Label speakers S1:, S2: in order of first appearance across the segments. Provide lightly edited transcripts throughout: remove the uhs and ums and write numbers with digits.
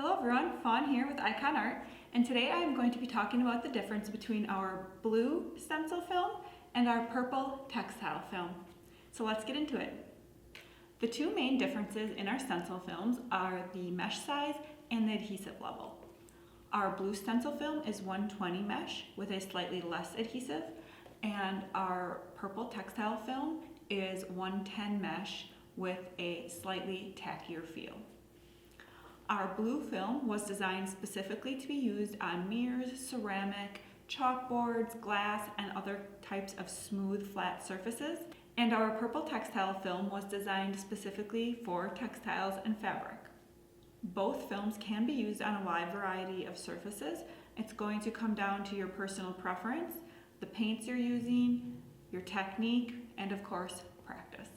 S1: Hello everyone, Fawn here with Ikonart, and today I am going to be talking about the difference between our blue stencil film and our purple textile film. So let's get into it. The two main differences in our stencil films are the mesh size and the adhesive level. Our blue stencil film is 120 mesh with a slightly less adhesive, and our purple textile film is 110 mesh with a slightly tackier feel. Our blue film was designed specifically to be used on mirrors, ceramic, chalkboards, glass, and other types of smooth, flat surfaces. And our purple textile film was designed specifically for textiles and fabric. Both films can be used on a wide variety of surfaces. It's going to come down to your personal preference, the paints you're using, your technique, and of course, practice.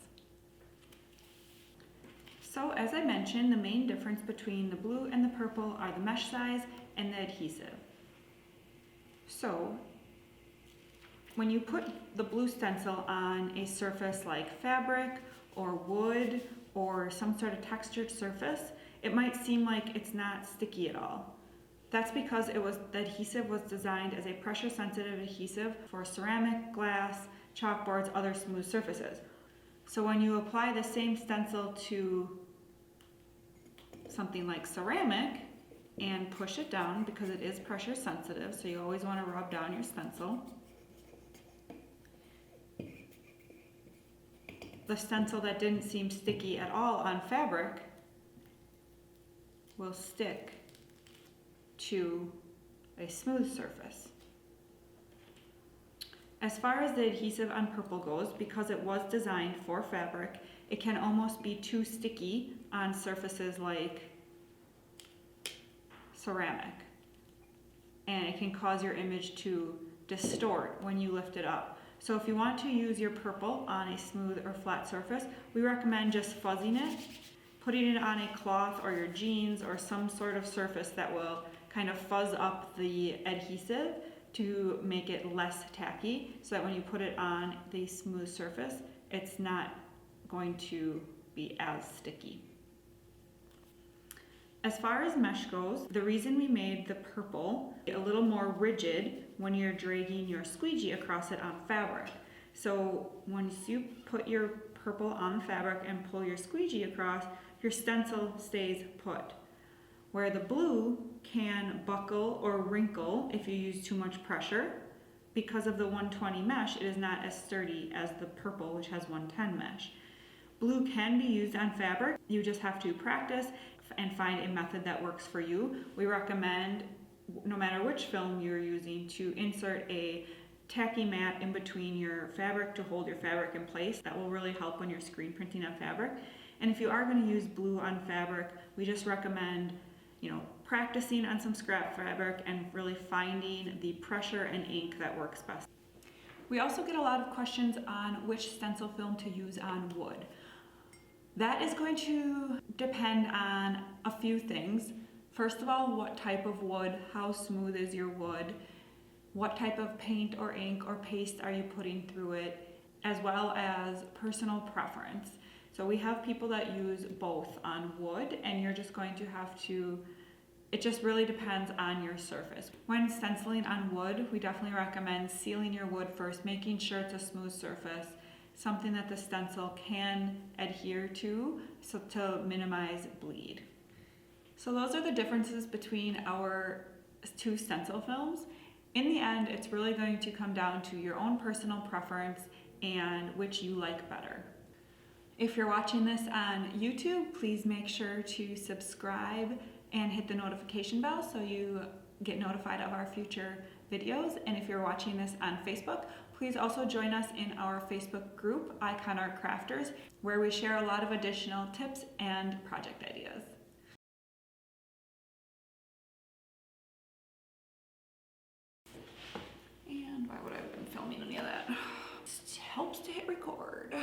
S1: So as I mentioned, the main difference between the blue and the purple are the mesh size and the adhesive. So when you put the blue stencil on a surface like fabric or wood or some sort of textured surface, it might seem like it's not sticky at all. That's because the adhesive was designed as a pressure sensitive adhesive for ceramic, glass, chalkboards, other smooth surfaces. So when you apply the same stencil to something like ceramic and push it down, because it is pressure sensitive, so you always want to rub down your stencil. The stencil that didn't seem sticky at all on fabric will stick to a smooth surface. As far as the adhesive on purple goes, because it was designed for fabric, it can almost be too sticky on surfaces like ceramic. And it can cause your image to distort when you lift it up. So if you want to use your purple on a smooth or flat surface, we recommend just fuzzing it, putting it on a cloth or your jeans or some sort of surface that will kind of fuzz up the adhesive to make it less tacky, so that when you put it on the smooth surface, it's not going to be as sticky. As far as mesh goes, the reason we made the purple a little more rigid when you're dragging your squeegee across it on fabric. So once you put your purple on the fabric and pull your squeegee across, your stencil stays put. Where the blue can buckle or wrinkle if you use too much pressure. Because of the 120 mesh, it is not as sturdy as the purple, which has 110 mesh. Blue can be used on fabric. You just have to practice and find a method that works for you. We recommend, no matter which film you're using, to insert a tacky mat in between your fabric to hold your fabric in place. That will really help when you're screen printing on fabric. And if you are going to use blue on fabric, we just recommend practicing on some scrap fabric and really finding the pressure and ink that works best. We also get a lot of questions on which stencil film to use on wood. That is going to depend on a few things. First of all, what type of wood, how smooth is your wood, what type of paint or ink or paste are you putting through it, as well as personal preference. So we have people that use both on wood, and you're just going to have to, it just really depends on your surface. When stenciling on wood, we definitely recommend sealing your wood first, making sure it's a smooth surface, something that the stencil can adhere to, so to minimize bleed. So those are the differences between our two stencil films. In the end, it's really going to come down to your own personal preference and which you like better. If you're watching this on YouTube, please make sure to subscribe and hit the notification bell so you get notified of our future videos. And if you're watching this on Facebook, please also join us in our Facebook group, Ikonart Crafters, where we share a lot of additional tips and project ideas. And why would I have been filming any of that? It helps to hit record.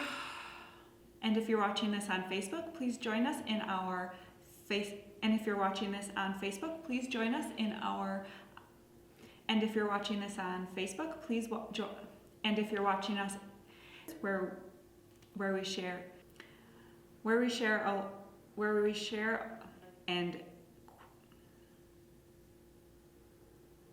S1: And if you're watching this on Facebook, please join us in our And if you're watching this on Facebook, please join us in our. And if you're watching this on Facebook, please join. And if you're watching us, where we share and